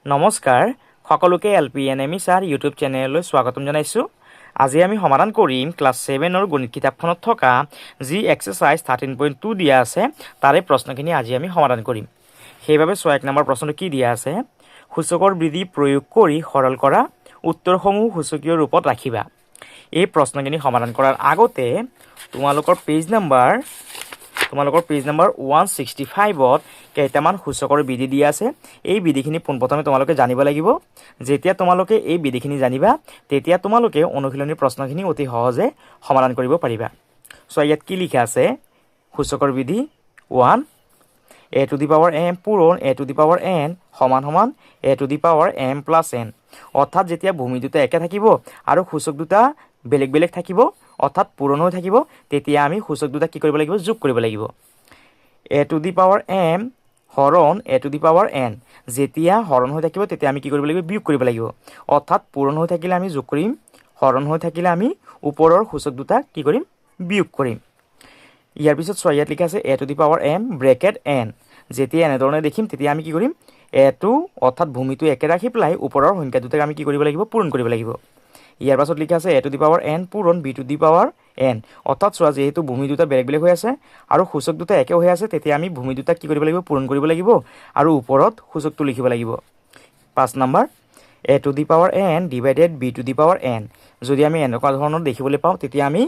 নমস্কাৰ সকলোকে LPNME sir YouTube চেনেললৈ স্বাগতম জনাইছোঁ। আজি আমি সমাধান কৰিম ক্লাছ 7ৰ গণিত কিতাপখনত থকা যি এক্সাৰচাইজ 13.2 দিয়া আছে তাৰে প্ৰশ্নখিনি আজি আমি সমাধান কৰিম। সেইবাবে 1 নম্বৰ প্ৰশ্নটো কি দিয়া আছে, সূচকৰ বিধি প্ৰয়োগ কৰি সৰল কৰা উত্তৰসমূহ সূচকীয় ৰূপত ৰাখিবা। এই প্ৰশ্নখিনি সমাধান কৰাৰ আগতে তোমালোকৰ পেজ নম্বৰ 165ত কেইটামান সূচকৰ বিধি দিয়া আছে। এই বিধিখিনি পোনপ্ৰথমে তোমালোকে জানিব লাগিব। যেতিয়া তোমালোকে এই বিধিখিনি জানিবা তেতিয়া তোমালোকে অনুশীলনী প্ৰশ্নখিনি অতি সহজে সমাধান কৰিব পাৰিবা। ইয়াত কি লিখা আছে, সূচকৰ বিধি 1 a to the power m পূৰণ a to the power n সমান সমান a to the power m plus n। অৰ্থাৎ যেতিয়া ভূমি দুটা একে থাকিব আৰু সূচক দুটা বেলেগ বেলেগ থাকিব অৰ্থাৎ পূৰণ হৈ থাকিব তেতিয়া আমি সূচক দুটা কি কৰিব লাগিব, যোগ কৰিব লাগিব। a to the power m হৰণ a to the power n, যেতিয়া হৰণ হৈ থাকিব তেতিয়া আমি কি কৰিব লাগিব, বিয়োগ কৰিব লাগিব। অৰ্থাৎ পূৰণ হৈ থাকিলে আমি যোগ কৰিম, হৰণ হৈ থাকিলে আমি ওপৰৰ সূচক দুটা কি কৰিম, বিয়োগ কৰিম। ইয়াৰ পিছত ইয়াত লিখা আছে a to the power m bracket n, যেতিয়া এনেধৰণে দেখিম তেতিয়া আমি কি কৰিম, এটো অৰ্থাৎ ভূমিটো একে ৰাখি পেলাই ওপৰৰ সংখ্যা দুটাক আমি কি কৰিব লাগিব, পূৰণ কৰিব লাগিব। ইয়াৰ পাছত লিখা আছে a to the power n পূৰণ b to the power n, অৰ্থাৎ যেহেতু ভূমি দুটা বেলেগ বেলেগ হৈ আছে আৰু সূচক দুটা একে হৈ আছে তেতিয়া আমি ভূমি দুটা কি কৰিব লাগিব, পূৰণ কৰিব লাগিব আৰু ওপৰত সূচকটো লিখিব লাগিব। 5 number a to the power n divided b to the power n, যদি আমি এনেকুৱা ধৰণৰ দেখিবলৈ পাওঁ তেতিয়া আমি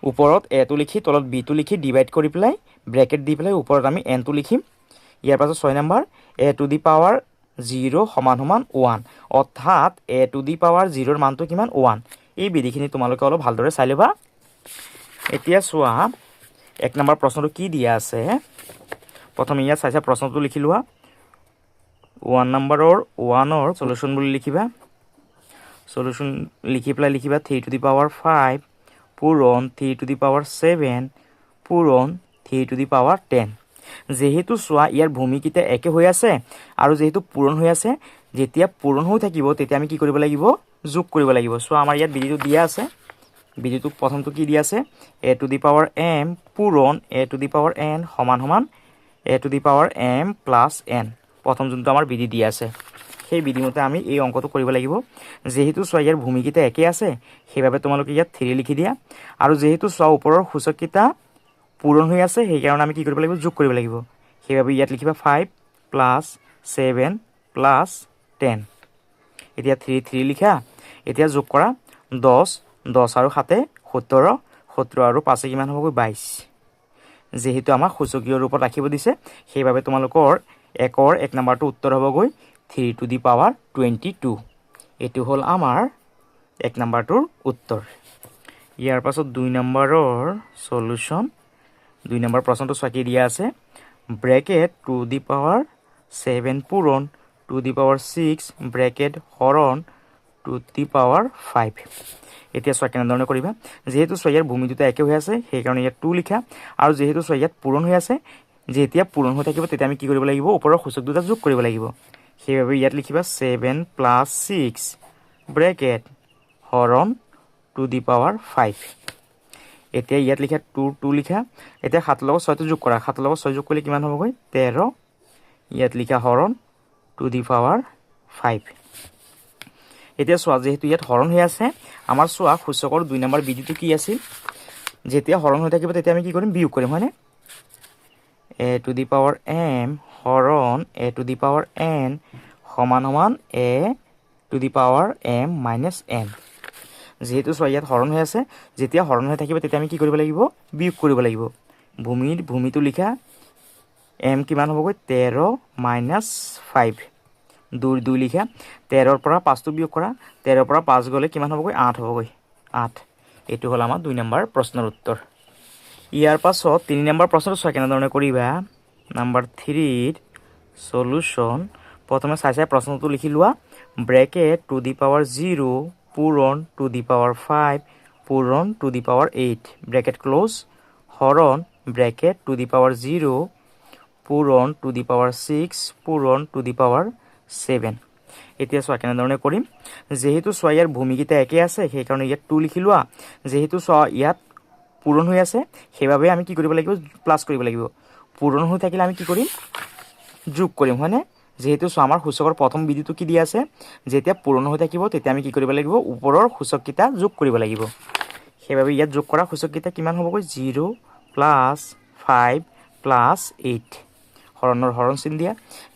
ওপৰত a টো লিখি তলত b টো লিখি ডিভাইড কৰি পেলাই ব্ৰেকেট দি পেলাই ওপৰত আমি n টো লিখিম। ইয়াৰ পাছত 6 number a to the power 0 সমান সমান 1, অৰ্থাৎ a to the power 0ৰ মানটো কিমান, 1। এই বিধিখিনি তোমালোকে অলপ ভালদৰে চাই ল'বা। এতিয়া চোৱা 1 নম্বৰ প্ৰশ্নটো কি দিয়া আছে। প্ৰথমে ইয়াত চাইছা প্ৰশ্নটো লিখি লোৱা। 1 নম্বৰৰ 1ৰ সলিউশ্যন বুলি লিখিবা। সলিউশ্যন লিখি পেলাই লিখিবা 3 to the power 5 পূৰণ 3 to the power 7 পূৰণ 3 to the power 10। যেহেতু চোৱা ইয়াৰ ভূমিকেইটা একে হৈ আছে আৰু যেহেতু পূৰণ হৈ আছে, যেতিয়া পূৰণ হৈ থাকিব তেতিয়া আমি কি কৰিব লাগিব, যোগ কৰিব লাগিব। চোৱা আমাৰ ইয়াত বিধিটো দিয়া আছে। বিধিটো প্ৰথমটো কি দিয়া আছে, a to the power m পূৰণ a to the power n সমান সমান a to the power m plus n। প্ৰথম যোনটো আমাৰ বিধি দিয়া আছে সেই বিধিমতে আমি এই অংকটো কৰিব লাগিব। যেহেতু চোৱা ইয়াৰ ভূমিকেইটা একে আছে সেইবাবে তোমালোকে ইয়াত 3 লিখি দিয়া, আৰু যেহেতু চোৱা ওপৰৰ সূচককেইটা পূৰণ হৈ আছে সেইকাৰণে আমি কি কৰিব লাগিব, যোগ কৰিব লাগিব। সেইবাবে ইয়াত লিখিবা 5 প্লাছ 7 প্লাছ 10। এতিয়া 3 লিখা। এতিয়া যোগ কৰা 10 আৰু 7 17, 17 আৰু 5 কিমান হ'বগৈ, 22। যেহেতু আমাক সূচকীয় ৰূপত ৰাখিব দিছে সেইবাবে তোমালোকৰ 1 নম্বৰটো উত্তৰ হ'বগৈ 3 to the power 22। এইটো হ'ল আমাৰ 1 নম্বৰটোৰ উত্তৰ। ইয়াৰ পাছত 2 নম্বৰৰ সলিউশ্যন। 2 নম্বৰ প্ৰশ্নটো চাকি দিয়া আছে, ব্ৰেকেট 2 the power 7 পূৰণ 2 the power 6 ব্ৰেকেট হৰণ 2 the power 5। এতিয়া চোৱা কেনেধৰণে কৰিবা। যেহেতু চোৱা ইয়াৰ ভূমি দুটা একে হৈ আছে সেইকাৰণে ইয়াত 2 লিখা, আৰু যেহেতু চোৱা ইয়াত পূৰণ হৈ আছে, যেতিয়া পূৰণ হৈ থাকিব তেতিয়া আমি কি কৰিব লাগিব, ওপৰৰ সূচক দুটা যোগ কৰিব লাগিব। সেইবাবে ইয়াত লিখিবা 7 প্লাছ 6 ব্ৰেকেট হৰণ 2 the power 5। এতিয়া ইয়াত লিখা 2 লিখা। এতিয়া 7 লগত 6টো যোগ কৰা, 7 লগত 6 যোগ কৰিলে কিমান হ'বগৈ, 13। ইয়াত লিখা হৰণ 2 the power 5। এতিয়া চোৱা যেহেতু ইয়াত হৰণ হৈ আছে, আমাৰ চোৱা সূচকৰ 2 নম্বৰ বিধিটো কি আছিল, যেতিয়া হৰণ হৈ থাকিব তেতিয়া আমি কি কৰিম, বিয়োগ কৰিম, হয়নে। a to the power m হৰণ a to the power n সমান সমান a to the power m minus n। যেহেতু চোৱা ইয়াত হৰণ হৈ আছে, যেতিয়া হৰণ হৈ থাকিব তেতিয়া আমি কি কৰিব লাগিব, বিয়োগ কৰিব লাগিব। ভূমিটো লিখা m কিমান হ'বগৈ, 13 মাইনাছ 5। 2 লিখা। 13ৰ পৰা 5টো বিয়োগ কৰা, 13ৰ পৰা 5 গ'লে কিমান হ'বগৈ, 8 হ'বগৈ, 8। এইটো হ'ল আমাৰ 2 নম্বৰ প্ৰশ্নৰ উত্তৰ। ইয়াৰ পাছত 3 নম্বৰ প্ৰশ্নটো চোৱা কেনেধৰণে কৰিবা। নম্বৰ 3ৰ সলিউশ্যন। প্ৰথমে চাই প্ৰশ্নটো লিখি লোৱা। ব্ৰেকেট 2 the power 0 পূৰণ 2 the power 5 পূৰণ 2 the power 8 ব্ৰেকেট ক্ল'জ হৰণ ব্ৰেকেট 2 the power 0 পূৰণ 2 the power 6 পূৰণ 2 the power 7। এতিয়া চোৱা কেনেধৰণে কৰিম। যেহেতু চোৱা ইয়াৰ ভূমিকেইটা একে আছে সেইকাৰণে ইয়াত 2 লিখি লোৱা। যেহেতু চোৱা ইয়াত পূৰণ হৈ আছে সেইবাবে আমি কি কৰিব লাগিব, প্লাছ কৰিব লাগিব। পূৰণ হৈ থাকিলে আমি কি কৰিম, যোগ কৰিম, হয়নে। যিহেতু চোৱা আমাৰ সূচকৰ প্ৰথম বিধিটো কি দিয়া আছে, যেতিয়া পূৰণ হৈ থাকিব তেতিয়া আমি কি কৰিব লাগিব, ওপৰৰ সূচককেইটা যোগ কৰিব লাগিব। সেইবাবে ইয়াত যোগ কৰা সূচককেইটা কিমান হ'বগৈ, 0 + 5 + 8 হৰণৰ হৰণ চিন দিয়া।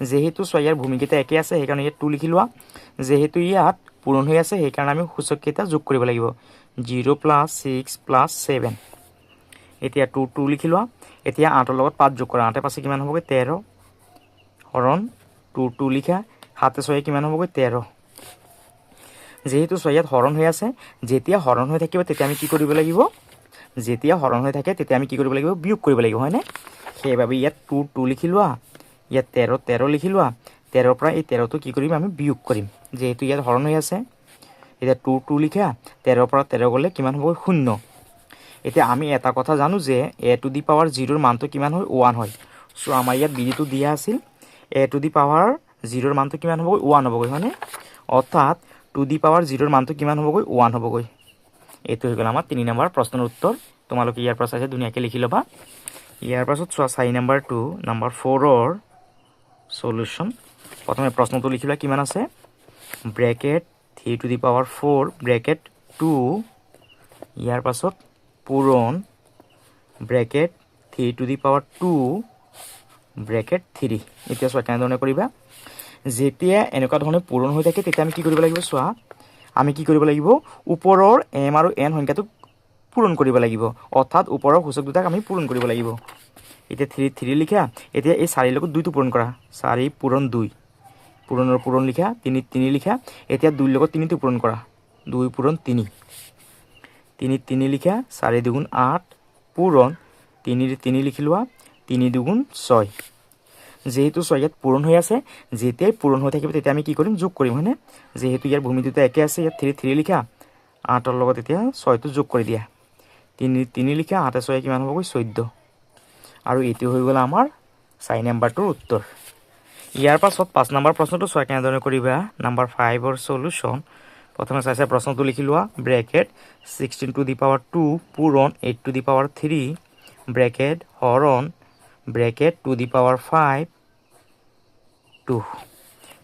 যিহেতু চোৱা ইয়াৰ ভূমিকেইটা একে আছে সেইকাৰণে ইয়াত 2 লিখি লোৱা। যিহেতু ইয়াত পূৰণ হৈ আছে সেইকাৰণে আমি সূচককেইটা যোগ কৰিব লাগিব, 0 + 6 + 7। এতিয়া 2 লিখি লোৱা। এতিয়া 8ৰ লগত 5 যোগ কৰা, 8 5 কিমান হ'বগৈ, 13 হৰণ 2 লিখা, 7 6 কিমান হ'বগৈ, 13। যিহেতু চোৱা ইয়াত হৰণ হৈ আছে, যেতিয়া হৰণ হৈ থাকিব তেতিয়া আমি কি কৰিব লাগিব, যেতিয়া হৰণ হৈ থাকে তেতিয়া আমি কি কৰিব লাগিব, বিয়োগ কৰিব লাগিব, হয়নে? সেইবাবে ইয়াত 2 লিখি লোৱা। ইয়াত 13 লিখি লোৱা। 13ৰ পৰা এই 13টো কি কৰিম, আমি বিয়োগ কৰিম। যিহেতু ইয়াত হৰণ হৈ আছে, এতিয়া 2 লিখা। 13ৰ পৰা 13 গ'লে কিমান হ'ব, 0। এতিয়া আমি এটা কথা জানো যে a⁴ মানটো কিমান হয়, 1 হয়। চ' আমাৰ ইয়াত বিধিটো দিয়া আছিল a⁴ মানটো কিমান হ'বগৈ, 1 হ'বগৈ, হয়নে? অৰ্থাৎ 2⁴ মানটো কিমান হ'বগৈ, 1 হ'বগৈ। এইটো হৈ গ'ল আমাৰ 3 নম্বৰ প্ৰশ্নৰ উত্তৰ। তোমালোকে ইয়াৰ পৰা চাইছে ধুনীয়াকৈ লিখি ল'বা। ইয়াৰ পাছত চোৱা 4 নম্বৰটো, নম্বৰ 4ৰ সলিউশ্যন। প্ৰথমে প্ৰশ্নটো লিখি লোৱা কিমান আছে, ব্ৰেকেট 3⁴ ব্ৰেকেট 2, ইয়াৰ পাছত পূৰণ ব্ৰেকেট 3⁴ ব্ৰেকেট 3। এতিয়া চোৱা কেনেধৰণে কৰিবা, যেতিয়া এনেকুৱা ধৰণে পূৰণ হৈ থাকে তেতিয়া আমি কি কৰিব লাগিব, চোৱা আমি কি কৰিব লাগিব, ওপৰৰ m আৰু n সংখ্যাটোক পূৰণ কৰিব লাগিব, অৰ্থাৎ ওপৰৰ সূচক দুটাক আমি পূৰণ কৰিব লাগিব। এতিয়া 3 লিখা। এতিয়া এই 4ৰ লগত 2টো পূৰণ কৰা, 4 পূৰণ 2, পূৰণৰ পূৰণ লিখা। 3 লিখা। এতিয়া 2ৰ লগত 3টো পূৰণ কৰা, 2 পূৰণ 3, 3 লিখা। 4 2 8 পূৰণ 3 লিখি লোৱা, 3 2 6। যিহেতু 6 ইয়াত পূৰণ হৈ আছে, যেতিয়াই পূৰণ হৈ থাকিব তেতিয়া আমি কি কৰিম, যোগ কৰিম, হয়নে? যিহেতু ইয়াৰ ভূমি দুটা একে আছে, ইয়াত 3 লিখা। 8ৰ লগত এতিয়া 6টো যোগ কৰি দিয়া, 3 লিখা। 8 6 কিমান হ'বগৈ, 14। আৰু এইটো হৈ গ'ল আমাৰ 4 নম্বৰটোৰ উত্তৰ। ইয়াৰ পাছত 5 নম্বৰ প্ৰশ্নটো চোৱা কেনেধৰণে কৰিবা, নম্বৰ 5ৰ সলিউশ্যন। প্ৰথমে চাইছে প্ৰশ্নটো লিখি লোৱা, ব্ৰেকেট 16⁴ পূৰণ 8⁴ ব্ৰেকেট হৰণ ব্ৰেকেট 2⁵ 2।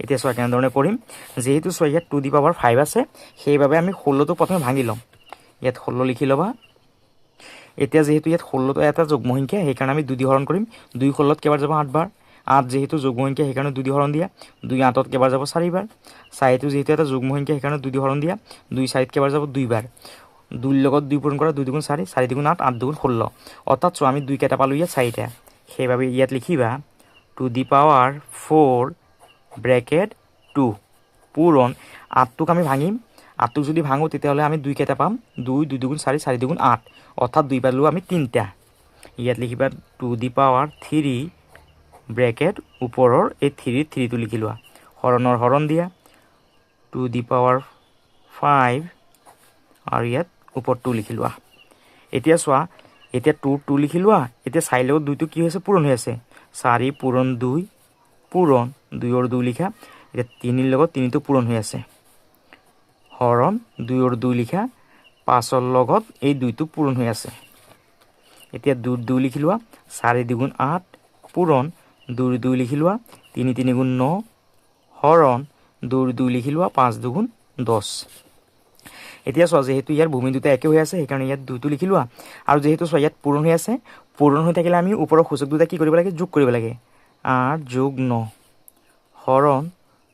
এতিয়া চোৱা কেনেধৰণে কৰিম, যিহেতু চোৱা ইয়াত 2⁵ আছে সেইবাবে আমি 16টো প্ৰথমে ভাঙি ল'ম। ইয়াত 16 লিখি ল'বা। এতিয়া যিহেতু ইয়াত 16টো এটা যুগ্ম সংখ্যা সেইকাৰণে আমি 2 দি হৰণ কৰিম। 2 16ত কেইবাৰ যাব, 8 বাৰ। 8 যিহেতু যুগ্ম সংখ্যা সেইকাৰণে 2 দি হৰণ দিয়া। 2 8ত কেইবাৰ যাব, 4 বাৰ। 4টো যিহেতু এটা যুগ্ম সংখ্যা সেইকাৰণে 2 দি হৰণ দিয়া। 2 4ত কেইবাৰ যাব, 2 বাৰ। 2ৰ লগত 2 পূৰণ কৰা, 2 2 4, 4 2 8, 8 2 16। অৰ্থাৎ চোৱা আমি 2 কেইটা পালোঁ, ইয়াত 4টা। সেইবাবে ইয়াত লিখিবা 2⁴ ব্ৰেকেট 2 পূৰণ 8টোক আমি ভাঙিম। 8টোক যদি ভাঙোঁ তেতিয়াহ'লে আমি 2 কেইটা পাম, 2 2 2 4, 4 2 8। অৰ্থাৎ 2 পালোঁ আমি 3টা। ইয়াত লিখিবা 2⁵ ব্ৰেকেট ওপৰৰ এই 3টো লিখি লোৱা, হৰণৰ হৰণ দিয়া 2⁵ আৰু ইয়াত ওপৰত 2 লিখি লোৱা। এতিয়া চোৱা, এতিয়া 2 লিখি লোৱা। এতিয়া 4ৰ লগত 2টো কি হৈছে, পূৰণ হৈ আছে। 4 পূৰণ 2 পূৰণ 2ৰ 2 লিখা। এতিয়া 3ৰ লগত 3টো পূৰণ হৈ আছে, হৰণ 2ৰ 2 লিখা। 5ৰ লগত এই 2টো পূৰণ হৈ আছে। এতিয়া 2 লিখি লোৱা। 4 2 8 পূৰণ 2ৰ 2 লিখি লোৱা। 3 3 9 হৰণ 2ৰ 2 লিখি লোৱা। 5 2 10। এতিয়া চোৱা যিহেতু ইয়াৰ ভূমি দুটা একে হৈ আছে সেইকাৰণে ইয়াত 2টো লিখি লোৱা। আৰু যিহেতু চোৱা ইয়াত পূৰণ হৈ আছে, পূৰণ হৈ থাকিলে আমি ওপৰৰ সূচক দুটা কি কৰিব লাগে, যোগ কৰিব লাগে। 8 যোগ 9 হৰণ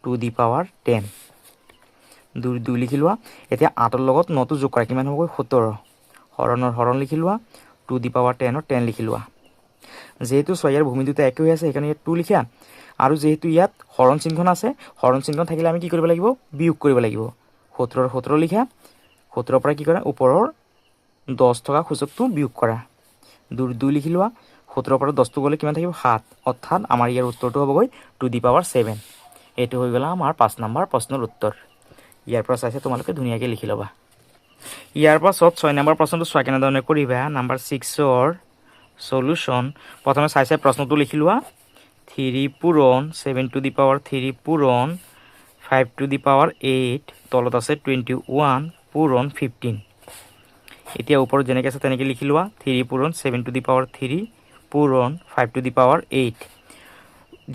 2⁻10। 2 লিখি লোৱা। এতিয়া 8ৰ লগত 9টো যোগ কৰা, কিমান হ'বগৈ, 17। হৰণৰ হৰণ লিখি লোৱা, 2⁻10ৰ 10 লিখি লোৱা। যিহেতু চোৱা ইয়াৰ ভূমি দুটা একে হৈ আছে সেইকাৰণে ইয়াত 2 লিখা। আৰু যিহেতু ইয়াত হৰণ চিহ্ন আছে, হৰণ চিহ্ন থাকিলে আমি কি কৰিব লাগিব, বিয়োগ কৰিব লাগিব। 17ৰ 17 লিখা। 17ৰ পৰা কি কৰা, ওপৰৰ 10 থকা সূচকটো বিয়োগ কৰা। 2 লিখি লোৱা। 17ৰ পৰা 10টো গ'লে কিমান থাকিব, 7। অৰ্থাৎ আমাৰ ইয়াৰ উত্তৰটো হ'বগৈ 2⁻7। এইটো হৈ গ'ল আমাৰ 5 নম্বৰ প্ৰশ্নৰ উত্তৰ। ইয়াৰ পৰা চাইছে তোমালোকে ধুনীয়াকৈ লিখি ল'বা। ইয়াৰ পাছত 6 নম্বৰ প্ৰশ্নটো চোৱা কেনেধৰণে কৰিবা, নম্বৰ 6ৰ সলিউশ্যন। প্ৰথমে চাইছে প্ৰশ্নটো লিখি লোৱা। 3 পূৰণ 7⁻3 পূৰণ 5⁸ তলত আছে 21 পূৰণ 15। এতিয়া ওপৰত যেনেকৈ আছে তেনেকৈ লিখি লোৱা। 3 পূৰণ 7⁻3 পূৰণ 5⁸।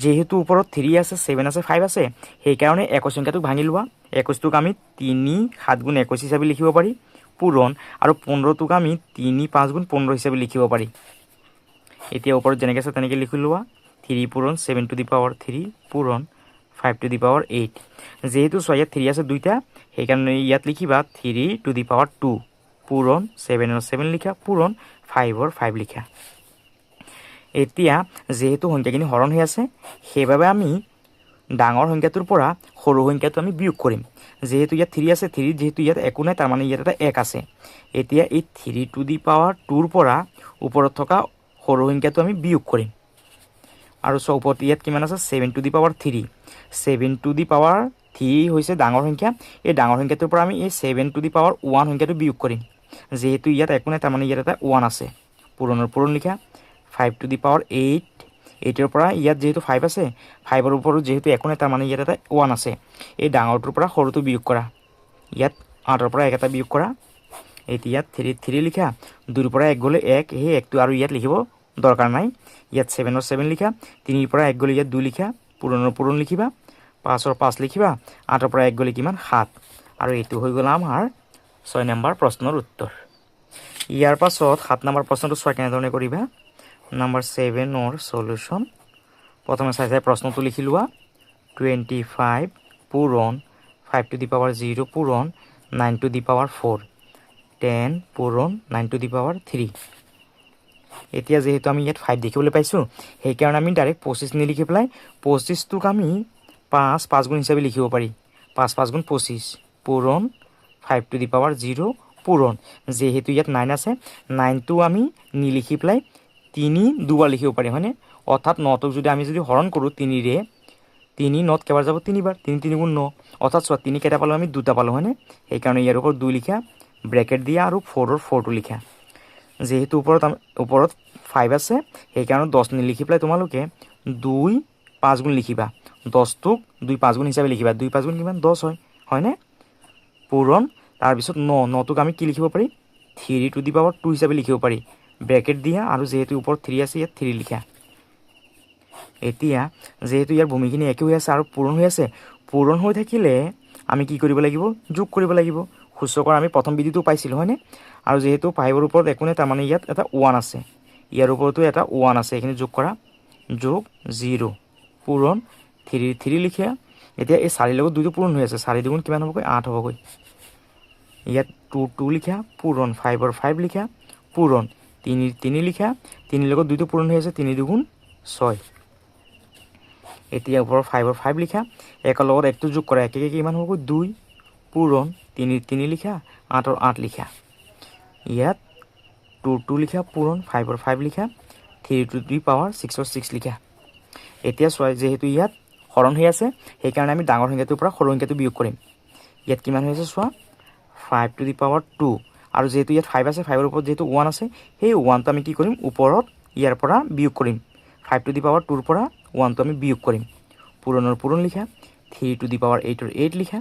যেহেতু ওপৰত 3 আছে 7 আছে 5 আছে সেইকাৰণে একক সংখ্যাটোক ভাঙি লোৱা 21টোক আমি 3 7 গুণ 21 হিচাপে লিখিব পাৰি পূৰণ আৰু 15টোক আমি 3 5 গুণ 15 হিচাপে লিখিব পাৰি এতিয়া ওপৰত যেনেকৈ আছে তেনেকৈ লিখি লোৱা 3 পূৰণ 7 টু দি পাৱাৰ 3 পূৰণ 5 টু দি পাৱাৰ 8 যেহেতু চোৱা ইয়াত 3 আছে দুইটা সেইকাৰণে ইয়াত লিখিবা 3 টু দি পাৱাৰ 2 পূৰণ 7 7 লিখা পূৰণ 5 5 লিখা এতিয়া যেহেতু সংখ্যাখিনি হৰণ হৈ আছে সেইবাবে আমি ডাঙৰ সংখ্যাটোৰ পৰা সৰু সংখ্যাটো আমি বিয়োগ কৰিম যেহেতু ইয়াত 3 আছে 3 যেহেতু ইয়াত একো নাই তাৰ মানে ইয়াত এটা 1 আছে এতিয়া এই 3 টু দি পাৱাৰ 2 ৰ পৰা ওপৰত থকা সৰু সংখ্যাটো আমি বিয়োগ কৰিম আৰু সব ওপৰত ইয়াত কিমান আছে 7 two the power 3 7 two the power 3 হৈছে ডাঙৰ সংখ্যা এই ডাঙৰ সংখ্যাটোৰ পৰা আমি এই 7 টু দি পাৱাৰ 1 সংখ্যাটো বিয়োগ কৰিম যেহেতু ইয়াত একো নাই তাৰ মানে ইয়াত এটা 1 আছে পূৰণৰ পূৰণ লিখা 5 টু দি পাৱাৰ 8 8ৰ পৰা ইয়াত যেহেতু 5 আছে 5ৰ ওপৰত যেহেতু একো নাই তাৰ মানে ইয়াত এটা 1 আছে এই ডাঙৰটোৰ পৰা সৰুটো বিয়োগ কৰা ইয়াত 8ৰ পৰা 1 এটা বিয়োগ কৰা এতিয়া ইয়াত 3 লিখা 2ৰ পৰা 1 গ'লে 1 সেই 1টো আৰু ইয়াত লিখিব দৰকাৰ নাই ইয়াত 7 7 লিখা 3ৰ পৰা 1 গ'লে ইয়াত 2 লিখা পূৰণৰ পূৰণ লিখিবা 5ৰ 5 লিখিবা 8ৰ পৰা 1 গ'লে কিমান 7 আৰু এইটো হৈ গ'ল আমাৰ 6 নম্বৰ প্ৰশ্নৰ উত্তৰ ইয়াৰ পাছত 7 নম্বৰ প্ৰশ্নটো চোৱা কেনেধৰণে কৰিবা নাম্বাৰ 7ৰ সলিউশন প্ৰথমে চাই প্ৰশ্নটো লিখি লোৱা 25 পূৰণ 5 টু দি পাৱাৰ 0 পূৰণ 9 টু দি পাৱাৰ 4 10 পূৰণ 9 টু দি পাৱাৰ 3 এতিয়া যেহেতু আমি ইয়াত 5 দেখিবলৈ পাইছোঁ সেইকাৰণে আমি ডাইৰেক্ট 25 নিলিখি পেলাই 25টোক আমি 5 গুণ হিচাপে লিখিব পাৰি 5 গুণ 25 পূৰণ 5 টু দি পাৱাৰ 0 পূৰণ যেহেতু ইয়াত 9 আছে 9টো আমি নিলিখি পেলাই 3 দুবাৰ লিখিব পাৰি হয়নে অৰ্থাৎ 9টোক যদি আমি হৰণ কৰোঁ 3ৰে 3 9ত কেইবাৰ যাব 3বাৰ 3 3 গুণ 9 অৰ্থাৎ চোৱা 3 কেইটা পালোঁ আমি 2টা পালোঁ হয়নে সেইকাৰণে ইয়াৰ ওপৰত 2 লিখা ব্ৰেকেট দিয়া আৰু 4ৰ 4টো লিখা যেহেতু ওপৰত 5 আছে সেইকাৰণে 10 নিলিখি পেলাই তোমালোকে 2 5 গুণ লিখিবা 10টোক 2 5 গুণ হিচাপে লিখিবা 2 5 গুণ কিমান 10 হয়নে পূৰণ তাৰপিছত 9টোক আমি কি লিখিব পাৰি 3 টু দি পাৱাৰ 2 হিচাপে লিখিব পাৰি ব্ৰেকেট দিয়া আৰু যেহেতু ওপৰত 3 আছে ইয়াত 3 লিখা এতিয়া যেহেতু ইয়াৰ ভূমিখিনি একে হৈ আছে আৰু পূৰণ হৈ আছে পূৰণ হৈ থাকিলে আমি কি কৰিব লাগিব যোগ কৰিব লাগিব সূচকৰ আমি প্ৰথম বিধিটো পাইছিলোঁ হয়নে আৰু যেহেতু 5ৰ ওপৰত একো নাই তাৰ মানে ইয়াত এটা 1 আছে ইয়াৰ ওপৰতো এটা 1 আছে এইখিনি যোগ কৰা যোগ 0 পূৰণ 3 লিখা এতিয়া এই 4 লগত 2টো পূৰণ হৈ আছে 4 দুগুণ কিমান হ'বগৈ 8 হ'বগৈ ইয়াত 2 লিখা পূৰণ 5ৰ 5 লিখা পূৰণ 3 লিখা 3 লগত 2টো পূৰণ হৈ আছে 3 দুগুণ 6 এতিয়া ওপৰৰ 5ৰ 5 লিখা 1ৰ লগত 1টো যোগ কৰা একে কিমান হ'বগৈ 2 পূৰণ 3 লিখা 8ৰ 8 লিখা ইয়াত 2 লিখা পূৰণ 5ৰ 5 লিখা 3 টু দি পাৱাৰ 6ৰ 6 লিখা এতিয়া চোৱা যেহেতু ইয়াত হৰণ হৈ আছে সেইকাৰণে আমি ডাঙৰ সংখ্যাটোৰ পৰা সৰু সংখ্যাটো বিয়োগ কৰিম ইয়াত কিমান হৈ আছে চোৱা 5 টু দি পাৱাৰ 2 আৰু যেহেতু ইয়াত 5 আছে 5ৰ ওপৰত যেহেতু 1 আছে সেই 1টো আমি কি কৰিম ওপৰত ইয়াৰ পৰা বিয়োগ কৰিম 5 টু দি পাৱাৰ 2ৰ পৰা 1টো আমি বিয়োগ কৰিম পূৰণৰ পূৰণ লিখা 3 টু দি পাৱাৰ 8ৰ 8 লিখা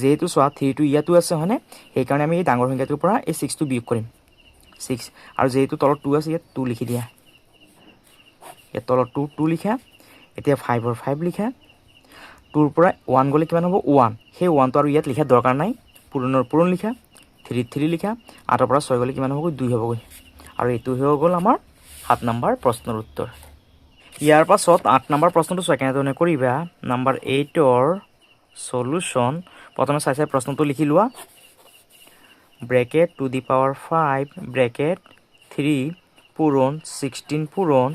যেহেতু চোৱা 3টো ইয়াতো আছে হয়নে সেইকাৰণে আমি এই ডাঙৰ সংখ্যাটোৰ পৰা এই 6টো বিয়োগ কৰিম 6 আৰু যেহেতু তলত 2 আছে ইয়াত 2 লিখি দিয়া ইয়াত তলত 2 লিখা এতিয়া 5ৰ 5 লিখা 2ৰ পৰা 1 গ'লে কিমান হ'ব 1 সেই 1টো আৰু ইয়াত লিখা দৰকাৰ নাই পূৰণৰ পূৰণ লিখা 3 লিখা 8ৰ পৰা 6 গ'লে কিমান হ'বগৈ 2 হ'বগৈ আৰু এইটো হৈ গ'ল আমাৰ 7 নম্বৰ প্ৰশ্নৰ উত্তৰ ইয়াৰ পাছত 8 নম্বৰ প্ৰশ্নটো চোৱা কেনেধৰণে কৰিবা নাম্বাৰ 8ৰ সলিউশন প্ৰথমে চাই প্ৰশ্নটো লিখি লোৱা bracket to the power 5 bracket 3 পূৰণ 16 পূৰণ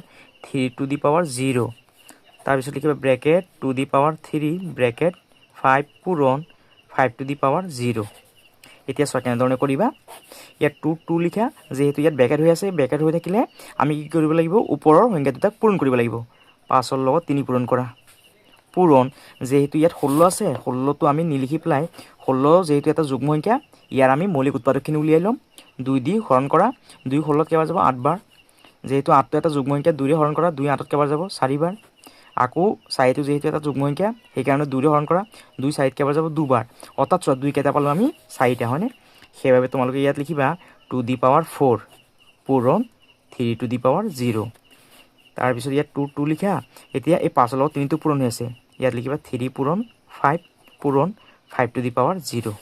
3 টু দি পাৱাৰ 0 তাৰপিছত লিখিবা bracket to the power 3 bracket 5 পূৰণ 5 টু দি পাৱাৰ 0 এতিয়া চোৱা কেনেধৰণে কৰিবা ইয়াত 2 লিখা যেহেতু ইয়াত ব্ৰেকেট হৈ আছে ব্ৰেকেট হৈ থাকিলে আমি কি কৰিব লাগিব ওপৰৰ সংখ্যা দুটাক পূৰণ কৰিব লাগিব 5ৰ লগত 3 পূৰণ কৰা পূৰণ যেহেতু ইয়াত 16 আছে 16টো আমি নিলিখি পেলাই 16 যেহেতু এটা যুগ্ম সংখ্যা ইয়াৰ আমি মৌলিক উৎপাদকখিনি উলিয়াই ল'ম 2 দি হৰণ কৰা 2 16ত কেইবাৰ যাব 8 বাৰ যেহেতু 8টো এটা যুগ্ম সংখ্যা 2ৰে হৰণ কৰা 2 8ত কেইবাৰ যাব 4 বাৰ আকৌ 4টো যেহেতু এটা যুগ্ম সংখ্যা সেইকাৰণে 2ৰে হৰণ কৰা 2 4ত কেইবাৰ যাব 2 বাৰ অৰ্থাৎ 2 কেইটা পালোঁ আমি 4টা হয়নে সেইবাবে তোমালোকে ইয়াত লিখিবা 2 দি পাৱাৰ 4 পূৰণ 3 টু দি পাৱাৰ 0 তাৰপিছত ইয়াত 2 লিখা। এতিয়া এই 5ৰ লগত 3টো পূৰণ হৈ আছে, ইয়াত লিখিবা 3 পূৰণ 5 পূৰণ 5 টু দি পাৱাৰ 0।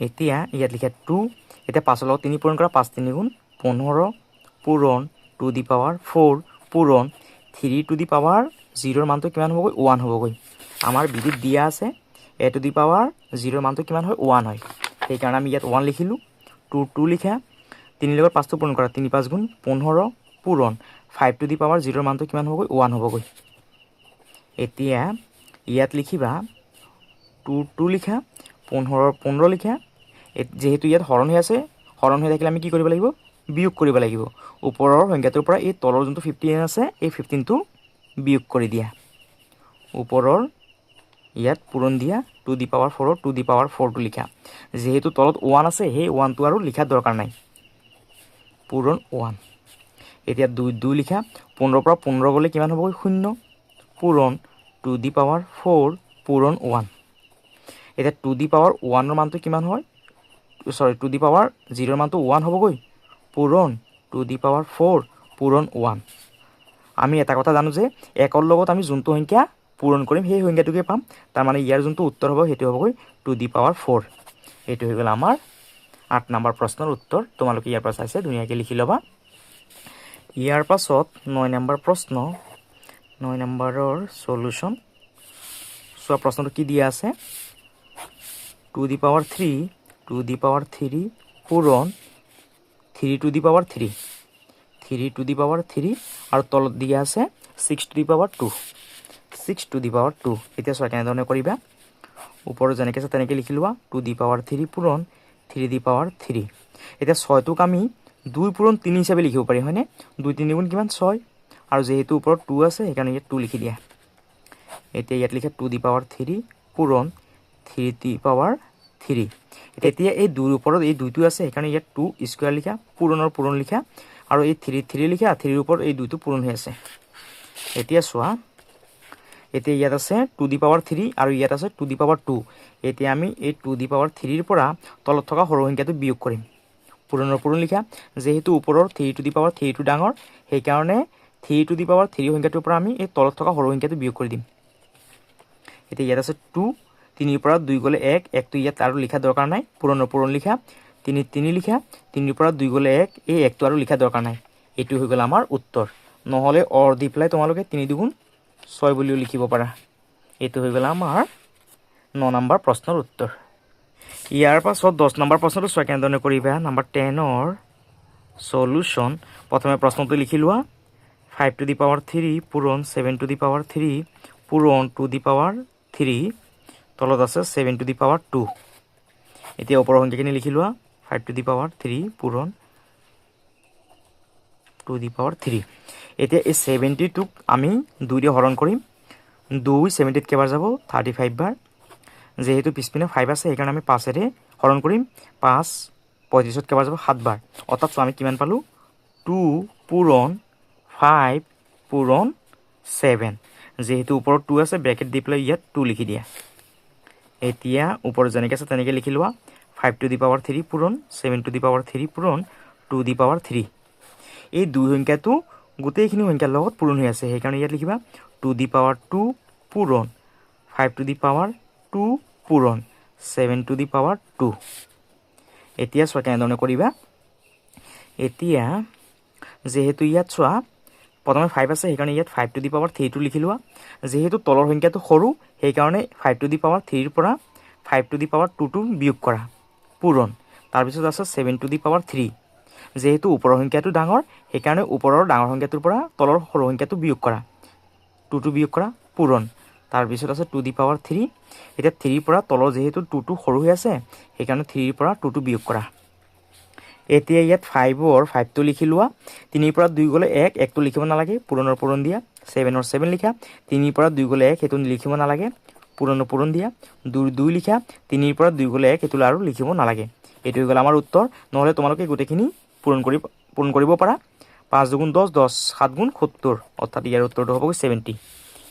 এতিয়া ইয়াত লিখা 2, এতিয়া 5ৰ লগত 3 পূৰণ কৰা, 5 3 গুণ 15 পূৰণ 2 দি পাৱাৰ 4 পূৰণ 3 টু দি পাৱাৰ 0ৰ মানটো কিমান হ'বগৈ 1 হ'বগৈ। আমাৰ বিধিত দিয়া আছে a টু দি পাৱাৰ 0ৰ মানটো কিমান হয় 1 হয়, সেইকাৰণে আমি ইয়াত 1 লিখিলোঁ। 2 লিখা, 3 লগত 5টো পূৰণ কৰা, 3 5 গুণ 15 পূৰণ 5 টু দি পাৱাৰ 0ৰ মানটো কিমান হ'বগৈ 1 হ'বগৈ। এতিয়া ইয়াত লিখিবা 2 লিখা, 15 লিখা। যিহেতু ইয়াত হৰণ হৈ আছে, হৰণ হৈ থাকিলে আমি কি কৰিব লাগিব বিয়োগ কৰিব লাগিব। ওপৰৰ সংখ্যাটোৰ পৰা এই তলৰ যোনটো 15 আছে এই 15টো বিয়োগ কৰি দিয়া। ওপৰৰ ইয়াত পূৰণ দিয়া 2 দি পাৱাৰ 4ৰ 2 দি পাৱাৰ 4টো লিখা। যিহেতু তলত 1 আছে সেই 1টো আৰু লিখাৰ দৰকাৰ নাই, পূৰণ 1। এতিয়া 2 লিখা, 15ৰ পৰা 15 গ'লে কিমান হ'বগৈ 0 পূৰণ 2 দি পাৱাৰ 4 পূৰণ 1। এতিয়া 2 দি পাৱাৰ 1ৰ মানটো কিমান হয়, 2 দি পাৱাৰ 0ৰ মানটো 1 হ'বগৈ পূৰণ 2 দি পাৱাৰ 4 পূৰণ 1। আমি এটা কথা জানো যে 1ৰ লগত আমি যোনটো সংখ্যা পূৰণ কৰিম সেই সংখ্যাটোকে পাম, তাৰমানে ইয়াৰ যোনটো উত্তৰ হ'ব সেইটো হ'বগৈ 2 দি পাৱাৰ 4। এইটো হৈ গ'ল আমাৰ 8 নম্বৰ প্ৰশ্নৰ উত্তৰ। তোমালোকে ইয়াৰ পৰা চাইছে ধুনীয়াকৈ লিখি ল'বা। ইয়াৰ পাছত 9 নম্বৰ প্ৰশ্ন, 9 নম্বৰৰ সলিউশ্যন। চোৱা প্ৰশ্নটো কি দিয়া আছে, 2 দি পাৱাৰ 3 2 দি পাৱাৰ 3 পূৰণ 3 two the power 3 3 two the power 3 আৰু তলত দিয়া আছে 6 two the power 2 6 two the power 2। এতিয়া চোৱা কেনেধৰণে কৰিবা, ওপৰত যেনেকৈ আছে তেনেকৈ লিখি লোৱা 2 দি পাৱাৰ 3 পূৰণ 3 দি পাৱাৰ 3। এতিয়া 6টোক আমি 2 পূৰণ 3 হিচাপে লিখিব পাৰি হয়নে, 2 3 গুণ কিমান 6, আৰু যিহেতু ওপৰত 2 আছে সেইকাৰণে ইয়াত 2 লিখি দিয়া। এতিয়া ইয়াত লিখা 2 দি পাৱাৰ 3 পূৰণ 3 দি পাৱাৰ 3। এতিয়া এই 2ৰ ওপৰত এই 2টো আছে সেইকাৰণে ইয়াত 2 স্কুৱাৰ লিখা, পূৰণৰ পূৰণ লিখা, আৰু এই 3 লিখা, 3ৰ ওপৰত এই 2টো পূৰণ হৈ আছে। এতিয়া চোৱা, এতিয়া ইয়াত আছে 2 দি পাৱাৰ 3 আৰু ইয়াত আছে 2 দি পাৱাৰ 2। এতিয়া আমি এই 2 দি পাৱাৰ 3ৰ পৰা তলত থকা সৰু সংখ্যাটো বিয়োগ কৰিম, পূৰণৰ পূৰণ লিখা। যিহেতু ওপৰৰ 3 টু দি পাৱাৰ 3টো ডাঙৰ সেইকাৰণে 3 টু দি পাৱাৰ 3 সংখ্যাটোৰ পৰা আমি এই তলত থকা সৰু সংখ্যাটো বিয়োগ কৰি দিম। এতিয়া ইয়াত আছে 2, 3ৰ পৰা 2 গ'লে 1, 1টো ইয়াত আৰু লিখা দৰকাৰ নাই, পূৰণৰ পূৰণ লিখা। 3 লিখা, 3ৰ পৰা 2 গ'লে 1, এই 1টো আৰু লিখা দৰকাৰ নাই। এইটো হৈ গ'ল আমাৰ উত্তৰ। নহ'লে অৰ দি পেলাই তোমালোকে 3 2 গুণ 6 বুলিও লিখিব পাৰা। এইটো হৈ গ'ল আমাৰ 9 নম্বৰ প্ৰশ্নৰ উত্তৰ। ইয়াৰ পাছত 10 নম্বৰ প্ৰশ্নটো চোৱা কেনেধৰণে কৰিবা। নম্বৰ 10ৰ সলিউশ্যন। প্ৰথমে প্ৰশ্নটো লিখি লোৱা, 5 টু দি পাৱাৰ 3 পূৰণ 7 টু দি পাৱাৰ 3 পূৰণ 2 দি পাৱাৰ 3, তলত আছে 7 টু দি পাৱাৰ 2। এতিয়া ওপৰৰ সংখ্যাখিনি লিখি লোৱা, 5 টু দি পাৱাৰ 3 পূৰণ 2 দি পাৱাৰ 3। এতিয়া এই 70টোক আমি 2 দিয়ে হৰণ কৰিম, 2 70ত কেইবাৰ যাব 35 বাৰ। যিহেতু পিছপিনে 5 আছে সেইকাৰণে আমি 5ৰে হৰণ কৰিম, 5 35ত কেইবাৰ যাব 7 বাৰ। অৰ্থাৎ আমি কিমান পালোঁ, 2 পূৰণ 5 পূৰণ 7। যিহেতু ওপৰত 2 আছে ব্ৰেকেট দি পেলাই ইয়াত 2 লিখি দিয়া। এতিয়া ওপৰত যেনেকৈ আছে তেনেকৈ লিখি লোৱা, 5 টু দি পাৱাৰ 3 পূৰণ 7 টু দি পাৱাৰ 3 পূৰণ 2 দি পাৱাৰ 3। এই 2 সংখ্যাটো গোটেইখিনি সংখ্যাৰ লগত পূৰণ হৈ আছে সেইকাৰণে ইয়াত লিখিবা 2 দি পাৱাৰ 2 পূৰণ 5 টু দি পাৱাৰ 2 পূৰণ 7 টু দি পাৱাৰ 2। এতিয়া চোৱা কেনেধৰণে কৰিবা। এতিয়া যিহেতু ইয়াত চোৱা প্ৰথমে 5 আছে সেইকাৰণে ইয়াত 5 টু দি পাৱাৰ 3টো লিখি লোৱা। যিহেতু তলৰ সংখ্যাটো সৰু সেইকাৰণে 5 টু দি পাৱাৰ 3ৰ পৰা 5 টু দি পাৱাৰ 2টো বিয়োগ কৰা, পূৰণ। তাৰপিছত আছে 7 টু দি পাৱাৰ 3। যিহেতু ওপৰৰ সংখ্যাটো ডাঙৰ সেইকাৰণে ওপৰৰ ডাঙৰ সংখ্যাটোৰ পৰা তলৰ সৰু সংখ্যাটো বিয়োগ কৰা, 2টো বিয়োগ কৰা, পূৰণ। তাৰপিছত আছে 2 দি পাৱাৰ 3। এতিয়া 3ৰ পৰা তলৰ যিহেতু 2টো সৰু হৈ আছে সেইকাৰণে 3ৰ পৰা 2টো বিয়োগ কৰা। এতিয়া ইয়াত 5ৰ 5টো লিখি লোৱা, 3ৰ পৰা 2 গ'লে 1, 1টো লিখিব নালাগে, পূৰণৰ পূৰণ দিয়া। 7ৰ 7 লিখা, 3ৰ পৰা 2 গ'লে 1, সেইটো লিখিব নালাগে, পূৰণৰ পূৰণ দিয়া। 2 লিখা, 3ৰ পৰা 2 গ'লে 1, সেইটো আৰু লিখিব নালাগে। এইটো হৈ গ'ল আমাৰ উত্তৰ। নহ'লে তোমালোকে গোটেইখিনি পূৰণ কৰিব পাৰা। 5 2 গুণ 10, 10 7 গুণ 70, অৰ্থাৎ ইয়াৰ উত্তৰটো হ'ব 70।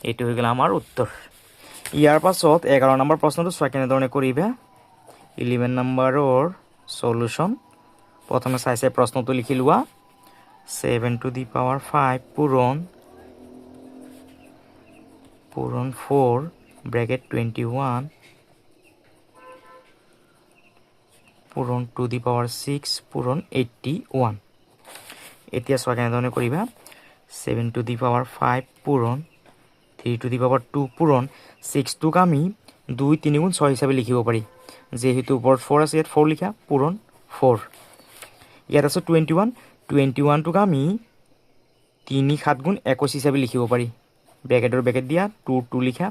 এইটো হৈ গ'ল আমাৰ উত্তৰ। ইয়াৰ পাছত 11 নম্বৰ প্ৰশ্নটো চোৱা কেনেধৰণে কৰিবা। 11 নম্বৰৰ সলিউশ্যন। প্ৰথমে চাই প্ৰশ্নটো লিখি লোৱা, 7 টু দি পাৱাৰ 5 পূৰণ 4 ব্ৰেকেট 21 পূৰণ টু দি পাৱাৰ 6 পূৰণ 81। এতিয়া চোৱা কেনেধৰণে কৰিবা। 7 টু দি পাৱাৰ 5 পূৰণ 3 টু দি পাৱাৰ 2 পূৰণ 6টোক আমি 2 3 গুণ 6 হিচাপে লিখিব পাৰি। যিহেতু ওপৰত 4 আছে ইয়াত 4 লিখা পূৰণ 4। ইয়াত আছে 21টোক আমি 3 7 গুণ 21 হিচাপে লিখিব পাৰি। ব্ৰেকেটৰ ব্ৰেকেট দিয়া 2 লিখা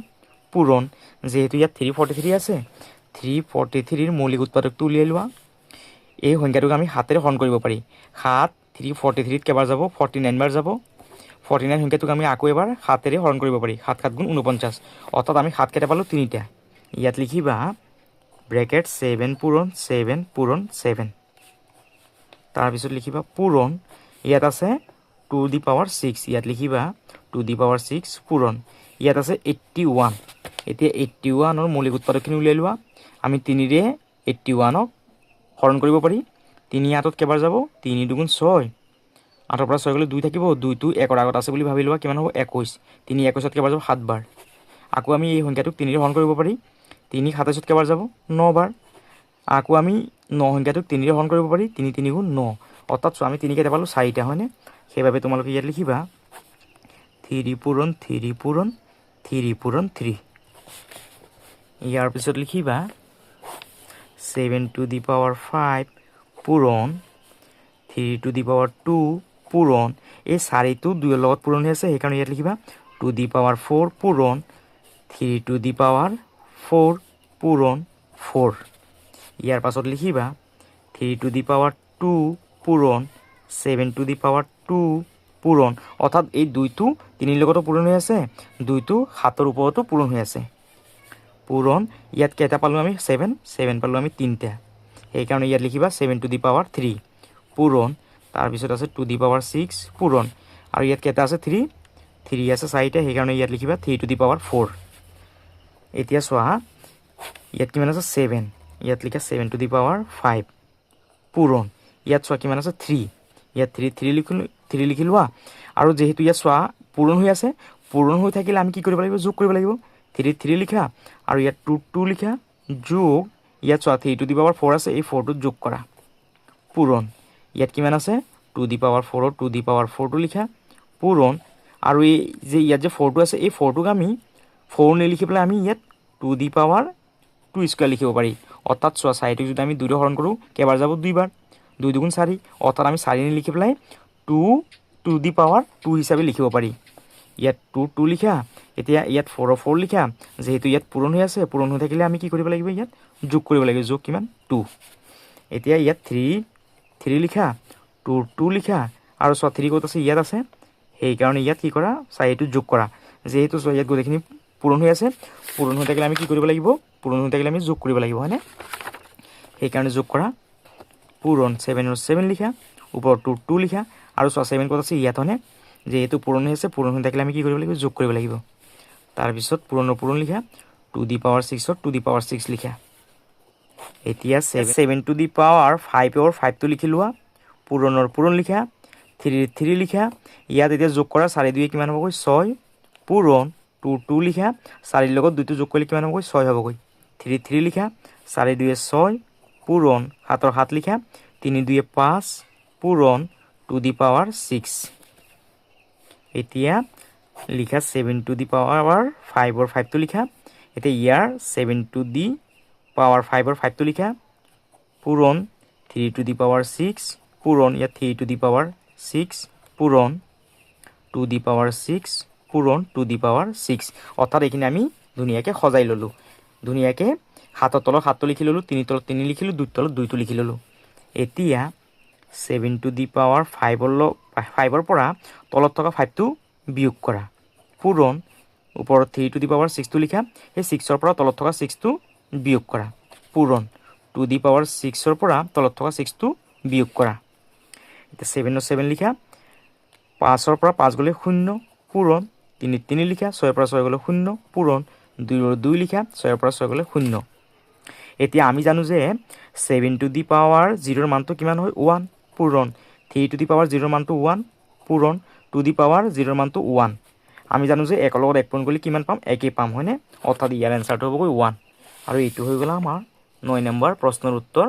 পূৰণ যিহেতু ইয়াত 343 আছে 343ৰ মৌলিক উৎপাদকটো উলিয়াই লোৱা। এই সংখ্যাটোক আমি 7ৰে হৰণ কৰিব পাৰি। 7 343ত কেইবাৰ যাব 49 বাৰ যাব। 49 সংখ্যাটোক আমি আকৌ এবাৰ 7ৰে হৰণ কৰিব পাৰি। 7 7 গুণ 49 অৰ্থাৎ আমি 7 কেইটা পালোঁ 3টা। ইয়াত লিখিবা ব্ৰেকেট 7 পূৰণ 7 তাৰপিছত লিখিবা পূৰণ ইয়াত আছে 2 দি পাৱাৰ 6 ইয়াত লিখিবা 2 দি পাৱাৰ 6 পূৰণ ইয়াত আছে 81। এতিয়া 81ৰ মৌলিক উৎপাদকখিনি উলিয়াই লোৱা। আমি 3ৰে 81ক হৰণ কৰিব পাৰি। 3 8ত কেইবাৰ যাব 3 2 গুণ 6 8ৰ পৰা 6 গ'লে 2 থাকিব 2টো 1ৰ আগত আছে বুলি ভাবি লোৱা কিমান হ'ব 21। 3 21ত কেইবাৰ যাব 7 বাৰ। আকৌ আমি এই সংখ্যাটোক 3ৰে হৰণ কৰিব পাৰি। 3 27ত কেইবাৰ যাব 9 বাৰ। আকৌ আমি 9 সংখ্যাটোক 3ৰে হৰণ কৰিব পাৰি। 3 3 গুণ 9 অৰ্থাৎ আমি 3 কেইটা পালোঁ 4টা হয়নে। সেইবাবে তোমালোকে ইয়াত লিখিবা 3 পূৰণ 3 পূৰণ 3 পূৰণ 3। ইয়াৰ পিছত লিখিবা 7 টু দি পাৱাৰ 5 পূৰণ 3 টু দি পাৱাৰ 2 পূৰণ এই 4টো 2ৰ লগত পূৰণ হৈ আছে সেইকাৰণে ইয়াত লিখিবা 2 দি পাৱাৰ 4 পূৰণ 3 টু দি পাৱাৰ 4 পূৰণ 4। ইয়াৰ পাছত লিখিবা 3 টু দি পাৱাৰ 2 পূৰণ 7 টু দি পাৱাৰ 2 পূৰণ অৰ্থাৎ এই 2টো 3ৰ লগতো পূৰণ হৈ আছে 2টো 7ৰ ওপৰতো পূৰণ হৈ আছে। পূৰণ ইয়াত কেইটা পালোঁ আমি 7 পালোঁ আমি 3টা। সেইকাৰণে ইয়াত লিখিবা 7 টু দি পাৱাৰ 3 পূৰণ তাৰপিছত আছে 2 দি পাৱাৰ 6 পূৰণ আৰু ইয়াত কেইটা আছে 3 আছে 4টা সেইকাৰণে ইয়াত লিখিবা 3 টু দি পাৱাৰ 4। এতিয়া চোৱা ইয়াত কিমান আছে 7 ইয়াত লিখা 7 টু দি পাৱাৰ 5 পূৰণ ইয়াত চোৱা কিমান আছে 3 ইয়াত 3 লিখি লোৱা। আৰু যিহেতু ইয়াত চোৱা পূৰণ হৈ আছে পূৰণ হৈ থাকিলে আমি কি কৰিব লাগিব যোগ কৰিব লাগিব। 3 লিখা আৰু ইয়াত 2 লিখা যোগ ইয়াত চোৱা 3 টু দি পাৱাৰ 4 আছে এই 4টোত যোগ কৰা পূৰণ ইয়াত কিমান আছে 2 দি পাৱাৰ 4ৰ 2 দি পাৱাৰ 4টো লিখা পূৰণ আৰু এই যে ইয়াত যে 4টো আছে এই 4টোক আমি 4 নিলিখি পেলাই আমি ইয়াত 2 দি পাৱাৰ 2 স্কুৱাৰ লিখিব পাৰি। অৰ্থাৎ চোৱা 4টোক যদি আমি 2ৰে হৰণ কৰোঁ কেইবাৰ যাব 2 বাৰ 2 2 গুণ 4 অৰ্থাৎ আমি 4 নিলিখি পেলাই 2 দি পাৱাৰ 2 হিচাপে লিখিব পাৰি। ইয়াত 2 লিখা এতিয়া ইয়াত 4ৰ 4 লিখা যিহেতু ইয়াত পূৰণ হৈ আছে পূৰণ হৈ থাকিলে আমি কি কৰিব লাগিব ইয়াত যোগ কৰিব লাগিব যোগ কিমান 2। এতিয়া ইয়াত 3 লিখা 2 লিখা আৰু চোৱা 3 ক'ত আছে ইয়াত আছে সেইকাৰণে ইয়াত কি কৰা 4টো যোগ কৰা। যিহেতু চোৱা ইয়াত গোটেইখিনি পূৰণ হৈ আছে পূৰণ হৈ থাকিলে আমি কি কৰিব লাগিব পূৰণ হৈ থাকিলে আমি যোগ কৰিব লাগিব হয়নে। সেইকাৰণে যোগ কৰা পূৰণ 7ৰ 7 লিখা ওপৰত 2 লিখা আৰু চোৱা 7 ক'ত আছে ইয়াত হয়নে। যিহেতু পূৰণ হৈ আছে পূৰণ হৈ থাকিলে আমি কি কৰিব লাগিব যোগ কৰিব লাগিব। তাৰপিছত পূৰণ লিখা 2 দি পাৱাৰ 6ৰ 2 দি পাৱাৰ 6 লিখা। এতিয়া 7 টু দি পাৱাৰ 5ৰ 5টো লিখি লোৱা পূৰণৰ পূৰণ লিখা 3 লিখা ইয়াত এতিয়া যোগ কৰা 4 2 কিমান হ'বগৈ 6 পূৰণ 2 লিখা 4ৰ লগত 2টো যোগ কৰিলে কিমান হ'বগৈ 6 হ'বগৈ 3 লিখা 4 2 6 পূৰণ 7ৰ 7 লিখা 3 2 5 পূৰণ 2 দি পাৱাৰ 6। এতিয়া লিখা 7 টু দি পাৱাৰ 5ৰ 5টো লিখা এতিয়া ইয়াৰ 7 টু দি পাৱাৰ 5ৰ 5টো লিখা পূৰণ 3 টু দি পাৱাৰ 6 পূৰণ ইয়াত 3 টু দি পাৱাৰ 6 পূৰণ 2 দি পাৱাৰ 6 পূৰণ 2 দি পাৱাৰ 6 অৰ্থাৎ এইখিনি আমি ধুনীয়াকৈ সজাই ল'লোঁ। ধুনীয়াকৈ 7ৰ তলত 7টো লিখি ল'লোঁ 3 তলত 3 লিখিলোঁ 2 তলত 2টো লিখি ল'লোঁ। এতিয়া 7 টু দি পাৱাৰ 5ৰ পৰা তলত থকা 5টো বিয়োগ কৰা পূৰণ ওপৰত 3 টু দি পাৱাৰ 6টো লিখা সেই 6ৰ পৰা তলত থকা 6টো বিয়োগ কৰা পূৰণ 2 দি পাৱাৰ 6ৰ পৰা তলত থকা 6টো বিয়োগ কৰা। এতিয়া 7ৰ 7 লিখা 5ৰ পৰা 5 গ'লে 0 পূৰণ 3 লিখা 6ৰ পৰা 6 গ'লে 0 পূৰণ 2ৰ 2 লিখা 6ৰ পৰা 6 গ'লে 0। এতিয়া আমি জানো যে 7 টু দি পাৱাৰ 0ৰ মানটো কিমান হয় 1 পূৰণ 3 টু দি পাৱাৰ 0 মানটো 1 পূৰণ 2 দি পাৱাৰ 0 মানটো 1 আমি জানো যে 1 লগত 1 পূৰণ কৰিলে কিমান পাম 1 পাম হয়নে অৰ্থাৎ ইয়াৰ এনসাৰটো হ'বগৈ 1 আৰু এইটো হৈ গ'ল আমাৰ 9 নম্বৰ প্ৰশ্নৰ উত্তৰ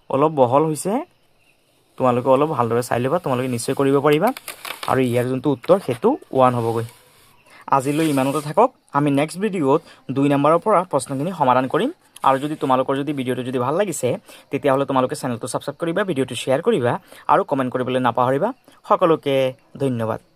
অলপ বহল হৈছে তোমালোকে অলপ ভালদৰে চাই ল'বা তোমালোকে নিশ্চয় কৰিব পাৰিবা আৰু ইয়াৰ যোনটো উত্তৰ সেইটো 1 হ'বগৈ আজিলৈ ইমানতে থাকক আমি নেক্সট ভিডিঅ'ত 2 নম্বৰৰ পৰা প্ৰশ্নখিনি সমাধান কৰিম আৰু যদি তোমালোকৰ যদি ভিডিঅ'টো যদি ভাল লাগিছে তেতিয়াহ'লে তোমালোকে চেনেলটো সাবস্ক্ৰাইব কৰিবা ভিডিঅ'টো শ্বেয়াৰ কৰিবা আৰু কমেণ্ট কৰিবলৈ নাপাহৰিবা সকলোকে ধন্যবাদ